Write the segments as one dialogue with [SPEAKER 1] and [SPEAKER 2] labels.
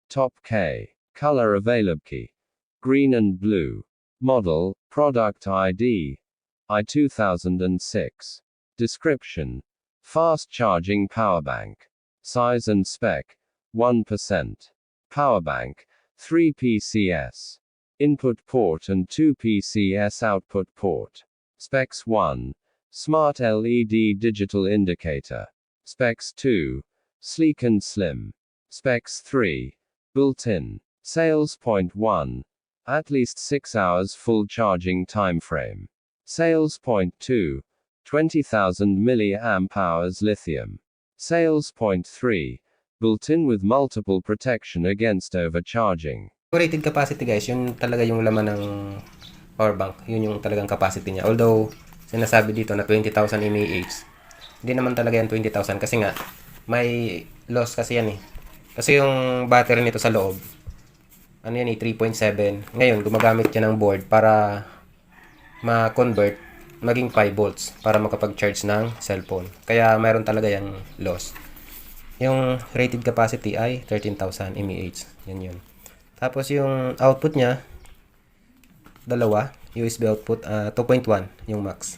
[SPEAKER 1] Top K. Color available. Green and blue. Model, product ID. I2006. Description. Fast charging powerbank. Size and spec. 1%. Powerbank. 3 PCS. Input port and 2 PCS output port. Specs 1. Smart LED digital indicator. Specs 2. Sleek and slim. Specs 3. Built-in. Sales point 1. At least 6 hours full charging time frame. Sales point 2. 20,000 mAh lithium. Sales point 3. Built-in with multiple protection against overcharging.
[SPEAKER 2] Rated capacity guys, yun talaga yung laman ng power bank. Yun yung talagang capacity niya. Although, sinasabi dito na 20,000 mAh. Hindi naman talaga yan 20,000 kasi nga, may loss kasi yan eh. Kasi yung battery nito sa loob, ano yan eh, 3.7. Ngayon, gumagamit siya ng board para ma-convert maging 5 volts para makapag-charge ng cellphone. Kaya mayroon talaga yung loss. Yung rated capacity ay 13,000 mAh. Yan yun. Tapos yung output niya, dalawa, USB output, 2.1 yung max.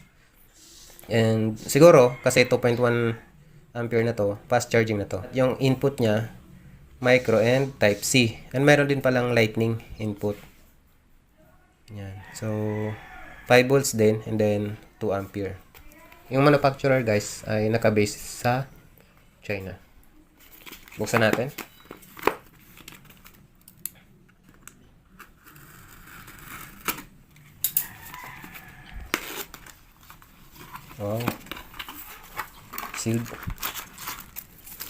[SPEAKER 2] And siguro, kasi 2.1 ampere na to, fast charging na to. Yung input niya, micro and type C. And meron din palang lightning input. Yan. So, 5 volts din, and then 2 ampere. Yung manufacturer guys, ay nakabase sa China. Buksan natin. Oh. Sealed.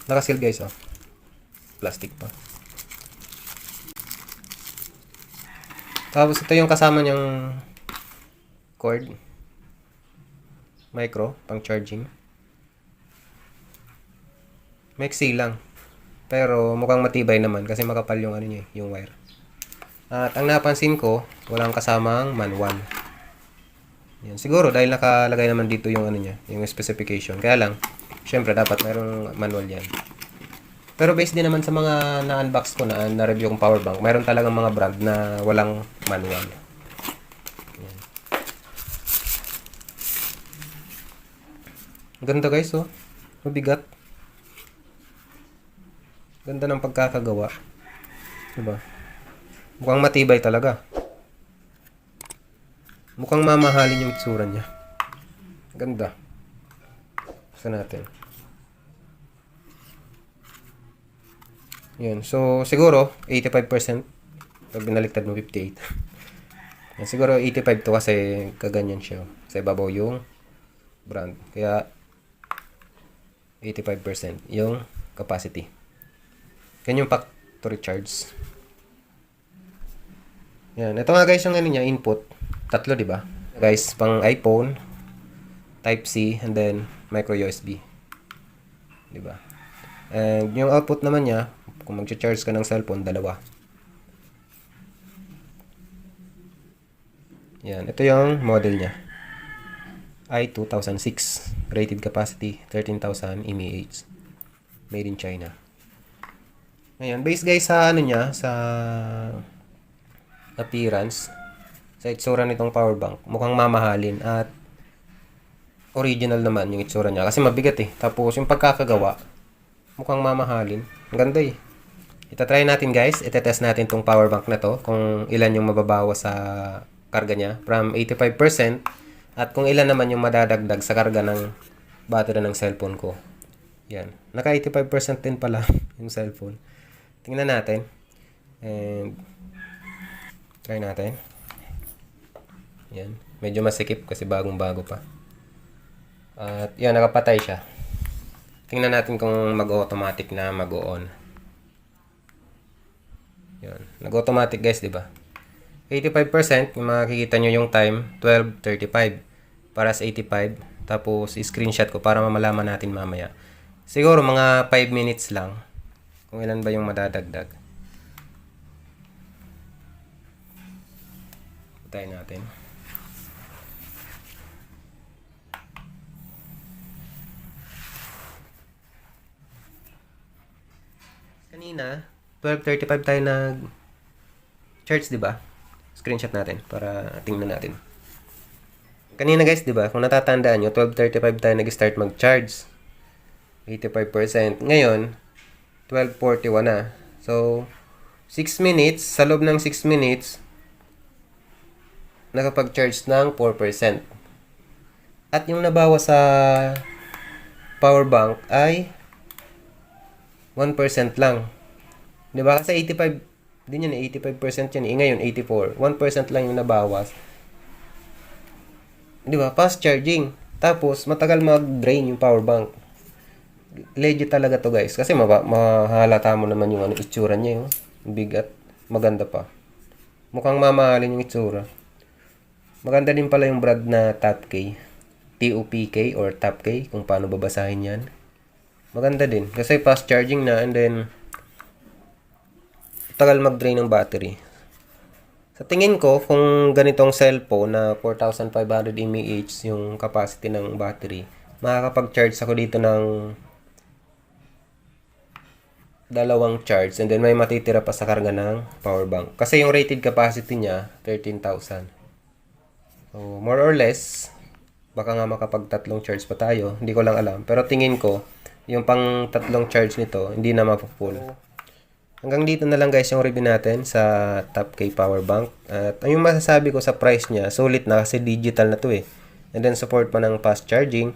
[SPEAKER 2] Naka-sealed guys, oh. Plastic pa. Tapos ito yung kasama niyang cord. Micro, pang charging. Maiksi lang. Pero mukhang matibay naman kasi makapal yung ano niya, yung wire. At ang napansin ko, walang kasamang manual. Yan. Siguro dahil nakalagay naman dito yung ano niya, yung specification. Kaya lang, syempre dapat mayroong manual yan. Pero based din naman sa mga na-unbox ko na-review kong power bank, mayroon talagang mga brand na walang manual. Yan. Ganda guys, oh. Mabigat. Ganda ng pagkakagawa. Diba? Mukhang matibay talaga. Mukhang mamahalin yung itsura niya. Ganda. Buksan natin. Yan. So, siguro, 85%. Pag binaliktad mo, 58. Yan. Siguro, 85 to kasi kaganyan siya. Sa ibabaw yung brand. Kaya, 85% yung capacity. Yan yung factory charge. Yan. Ito nga guys yung ano niya, input. Tatlo, di ba? Guys, pang iPhone, Type-C, and then micro USB. Di ba? And yung output naman niya, kung mag-charge ka ng cellphone, dalawa. Yan. Ito yung model niya. I2006. Rated capacity, 13,000 mAh. Made in China. Ngayon, based guys sa ano niya, sa appearance, sa itsura nitong power bank, mukhang mamahalin at original naman yung itsura niya kasi mabigat eh. Tapos yung pagkakagawa, mukhang mamahalin. Ang ganda eh. Itatry natin guys, itetest natin tong power bank na to kung ilan yung mababawa sa karga niya from 85% at kung ilan naman yung madadagdag sa karga ng battery ng cellphone ko. Yan. Naka 85% din pala yung cellphone. Tingnan natin. And try natin. Yan. Medyo masikip kasi bagong-bago pa. At yan, nakapatay siya. Tingnan natin kung mag-automatic na mag-on. Yan. Nag-automatic guys, di ba? 85%, kung makikita nyo yung time, 12:35. Para sa 85. Tapos, screenshot ko para mamalaman natin mamaya. Siguro mga 5 minutes lang. Kung ilan ba yung madadagdag. Patayin natin. Kanina, 12:35 tayo nag-charge, di ba? Screenshot natin para tingnan natin. Kanina guys, di ba? Kung natatandaan nyo, 12:35 tayo nag-start mag-charge. 85%. Ngayon, 12:41 na. So, 6 minutes, sa loob ng 6 minutes, nakapag-charge ng 4%. At yung nabawa sa power bank ay 1% lang. Di ba? Kasi 85, din yan, 85% yan. Ngayon, 84. 1% lang yung nabawas. Di ba? Fast charging. Tapos, matagal mag-drain yung power bank. Legit talaga to guys. Kasi mahalata mo naman yung itsura niya. Yung bigat. Maganda pa. Mukhang mamahalin yung itsura. Maganda din pala yung brand na TOPK. TOPK or TOPK. Kung paano babasahin yan. Maganda din. Kasi fast charging na and then tagal mag-drain ng battery. Sa tingin ko, kung ganitong cellphone na 4,500 mAh yung capacity ng battery, makakapag-charge ako dito ng dalawang charge and then may matitira pa sa karga ng power bank. Kasi yung rated capacity niya, 13,000. So, more or less, baka nga makapag-tatlong charge pa tayo. Hindi ko lang alam. Pero tingin ko, yung pang tatlong charge nito, hindi na mapupull. Hanggang dito na lang guys yung review natin sa TOPK power bank. At yung masasabi ko sa price niya, sulit na kasi digital na to eh. And then support pa ng fast charging.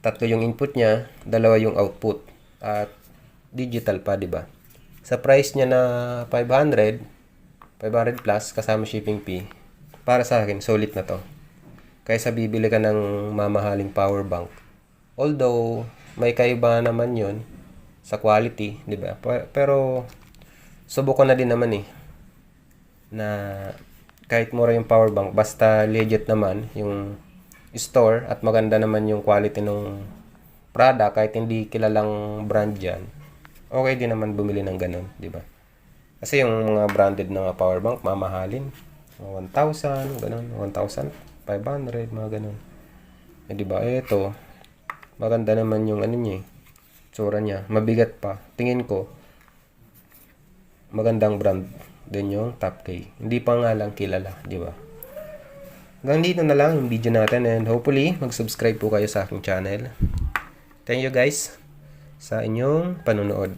[SPEAKER 2] 3 yung input niya, 2 yung output. At digital pa, di ba? Sa price niya na 500 plus kasama shipping fee. Para sa akin, sulit na to. Kaysa bibili ka ng mamahaling power bank. Although may kaiba naman 'yon sa quality, 'di ba? Pero subukan na din naman eh na kahit mura yung power bank basta legit naman yung store at maganda naman yung quality ng product kahit hindi kilalang brand diyan. Okay din naman bumili ng ganun, 'di ba? Kasi yung mga branded na power bank mamahalin. 1,000, ganun, 1,500, mga ganun. Eh, 'di ba? Ito maganda naman yung ano niya eh. Tsura niya. Mabigat pa. Tingin ko, magandang brand din yung TOPK. Hindi pa nga lang kilala, di ba? Hanggang dito na lang yung video natin and hopefully, mag-subscribe po kayo sa aking channel. Thank you guys sa inyong panonood.